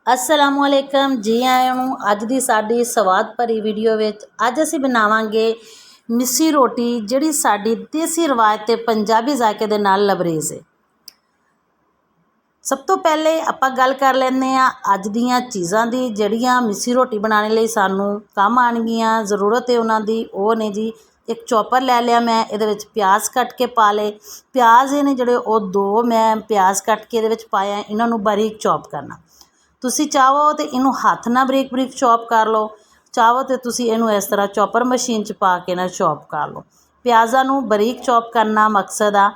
असलामुअलैकुम जी आया हूँ। अज की साड़ी स्वाद भरी वीडियो विच अज असी बनावांगे मिस्सी रोटी जिहड़ी साड़ी देसी रिवाज ते पंजाबी जायके दे नाल लबरेज है। सब तो पहले आपां गल कर लैंदे आ अज दीयां चीज़ां दी जिहड़ियां मिस्सी रोटी बनाने लई सानूं काम आउणगियां, ज़रूरत है उन्हां दी। ओह ने जी एक चॉपर लै लिया मैं, इहदे विच प्याज कट के पा ले। प्याज ने जिहड़े ओह दो मैं प्याज कट के इहदे विच पाए, इन्हां नूं बारीक चॉप करना। तुसी चाहो तो इनू हथ ना बरीक बरीक चॉप कर लो, चाहो तो तुसी इनू इस तरह चॉपर मशीन च पा के ना चॉप कर लो। प्याज़ां नू बरीक चॉप करना मकसद आ।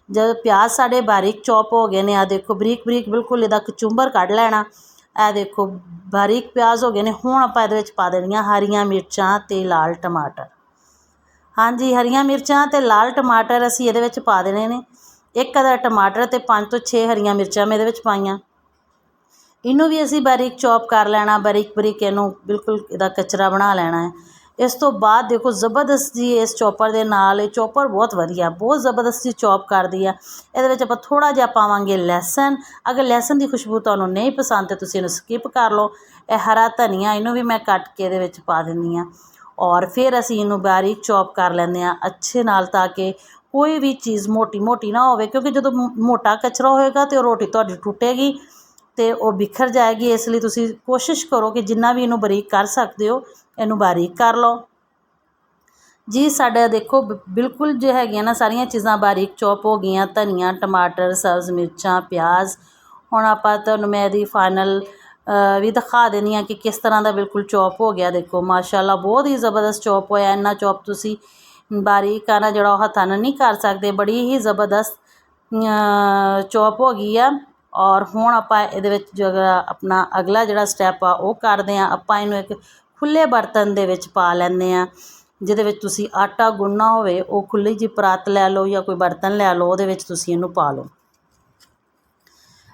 जब प्याज साढ़े बारीक चॉप हो गए ने, आ देखो बरीक बरीक बिल्कुल इहदा कचुंबर कढ़ लेना। आ देखो बारीक प्याज हो गए ने। हुण आपां इहदे विच पा देणियां हरियां मिर्चां ते लाल टमाटर। हाँ जी, हरियां मिर्चां ते लाल टमाटर असीं इहदे विच पा देणे ने। एक अद्धा टमाटर ते 5 ਤੋਂ 6 हरियां मिर्चां मैं इहदे विच पाईआं। इनू भी असी बारीक चॉप कर लेना, बारीक बारीक इनू बिल्कुल इहदा कचरा बना लेना है। इस तो बाद देखो जबरदस्त जी इस चॉपर दे नाल, चॉपर बहुत वधिया, बहुत जबरदस्त जी चॉप करदी है। इहदे विच आपां थोड़ा जिहा पावांगे लहसुन। अगर लहसुन की खुशबू तुहानूं नहीं पसंद तो तुसीं इहनूं स्किप कर लो। हरा धनिया इनू भी मैं कट के इहदे विच पा दिंदी हाँ। और फिर असीं इनू बारीक चॉप कर लैंदे आं अच्छे नाल, ताकि कोई भी चीज़ मोटी मोटी ना होवे, क्योंकि जो मोटा कचरा होएगा तो रोटी तुहाडी टुटेगी तो वह बिखर जाएगी। इसलिए तुसी कोशिश करो कि जिन्ना भी इनू बारीक कर सकते हो इनू बारीक कर लो जी। साडा देखो बिल्कुल जो है ना सारिया चीज़ां बारीक चॉप हो गई। धनिया, टमाटर, सब्ज़ मिर्चां, प्याज। हुण आपां तुहानूं मैं इहदी फाइनल भी दिखा देनी कि किस तरह का बिल्कुल चॉप हो गया। देखो माशाअल्लाह बहुत ही ज़बरदस्त चॉप होया। इन्ना चॉप तुसी बारीक आना जिहड़ा हत्थां नाल नहीं कर सकते, बड़ी ही ज़बरदस्त चॉप हो गई है। और हुण आपां इहदे विच जो अपना अगला जिहड़ा स्टैप आ ओह करदे आं। आपां इहनूं एक खुले बर्तन दे विच पा लैंदे आं, जिहदे विच तुसी आटा गुन्नना होवे ओह खुली जी परात लै लो या कोई बर्तन लै लो, उहदे विच तुसी इहनूं पा लो।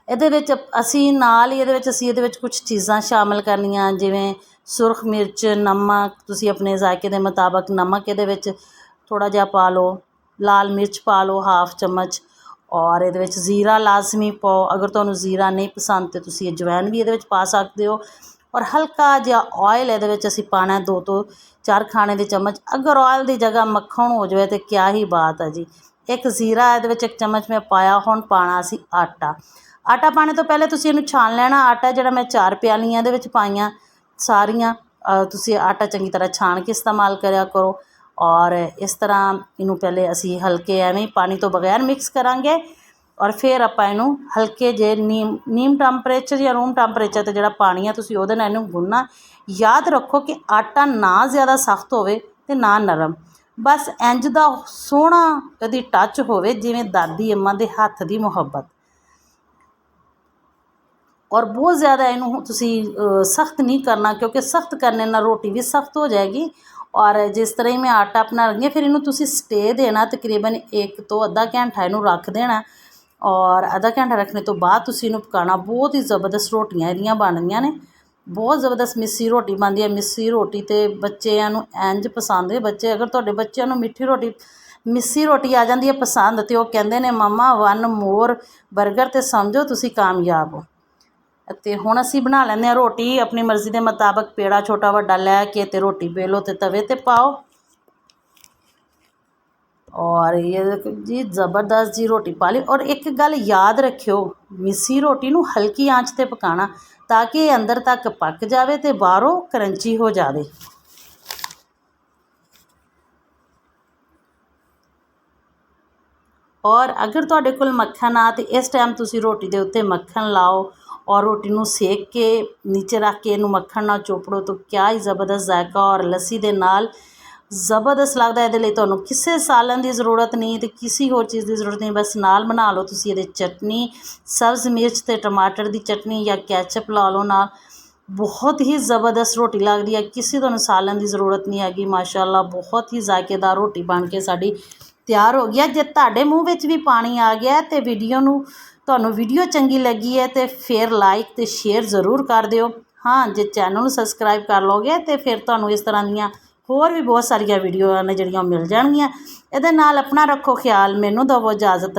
इहदे विच असीं नाल ही इहदे विच कुछ चीज़ां शामिल करनियां, जिवें सुरख मिर्च, नमक। तुसी अपने जायके के मुताबिक नमक इहदे विच थोड़ा जिहा पा लो, लाल मिर्च पा लो हाफ चम्मच। और इहदे विच जीरा लाजमी पाओ। अगर तुहानूं जीरा नहीं पसंद तो तुसी अजवैन भी इहदे विच पा सकते हो। और हल्का जिहा ऑयल इहदे विच असीं पाना 2 ਤੋਂ 4 खाने के चम्मच। अगर ऑयल की जगह मक्खन हो जाए तो क्या ही बात है जी। एक जीरा इहदे विच 1 चम्मच मैं पाया। हुण पाना असीं आटा। आटा पाने तो पहले तुसी इहनूं छान लेना। आटा जिहड़ा मैं 4 प्यालियां इहदे विच पाईआं सारियां। तुसी आटा चंगी तरह छान के इस्तेमाल करिया करो। और इस तरह इनू पहले असी हल्के एवें पानी तो बगैर मिक्स करांगे। और फिर आपां इनू हल्के जे नीम टैंपरेचर या रूम टैंपरेचर ते जिहड़ा पानी है तुसी उहदे नाल इनू गुन्नना। याद रखो कि आटा ना ज़्यादा सख्त होवे ते ना नरम, बस इंज दा सोहना इहदी टच होवे जिवें दादी अम्मा दे हत्थ दी मुहब्बत। और बहुत ज़्यादा इनू तुसी सख्त नहीं करना, क्योंकि सख्त करने नाल रोटी भी सख्त हो जाएगी। और जिस तरह ही मैं आटा अपना रखी है, फिर इनू तुसी स्टे देना तकरीबन 1 ਤੋਂ ਅੱਧਾ घंटा इनू रख देना। और आधा घंटा रखने तो बाद तुसी इनू पकाना। बहुत ही ज़बरदस्त रोटियां इहदियां बनदियां ने, बहुत ज़बरदस्त मिस्सी रोटी बनदी है। मिस्सी रोटी तो बच्चों नूं इंज पसंद है। बच्चे अगर तुहाडे बच्चों नूं मिट्ठी रोटी मिस्सी रोटी आ जाती है पसंद, तो वह कहते हैं मम्मा 1 मोर बर्गर, तो समझो तुसी कामयाब हो। तो हुण असीं बना लैंदे आं रोटी अपनी मर्ज़ी के मुताबिक। पेड़ा छोटा वड्डा लैके ते रोटी बेलो ते तवे ते पाओ। और ये जी ज़बरदस्त जी रोटी पा ली। और एक गल याद रखियो, मिस्सी रोटी नूं हल्की आंच ते पकाना, ताकि अंदर तक पक जाए तो बाहरों क्रंची हो जाए। और अगर तुहाडे कोल मक्खन आ तो इस टाइम तुसी रोटी दे उत्ते मक्खन लाओ और रोटी नूं सेक के नीचे रख के इनू मक्खन नाल चोपड़ो, तो क्या ही ज़बरदस्त जायका। और लस्सी दे नाल ज़बरदस्त लगता है। इहदे लई तुहानूं किसी सालन की ज़रूरत नहीं, तो किसी होर चीज़ की ज़रूरत नहीं, बस नाल बना लो तुसी इहदे चटनी, सब्ज़ मिर्च ते टमाटर की चटनी या कैचअप ला लो नाल। बहुत ही ज़बरदस्त रोटी लगती है, किसी तुहानूं सालन की ज़रूरत नहीं हैगी। माशाअल्लाह बहुत ही जायकेदार रोटी बन के साडी तैयार हो गया। जे तुहाडे मूँह विच भी पानी आ गया तो तुहानूं वीडियो चंगी लगी है तो फिर लाइक तो शेयर ज़रूर कर दिओ। हाँ, जे चैनल नूं सबसक्राइब कर लोगे तो फिर तुहानूं इस तरह दीयां होर भी बहुत सारिया वीडियो ने जिहड़ियां मिल जाणगियां। इहदे नाल अपना रखो ख्याल। मैनूं दवो इजाज़त।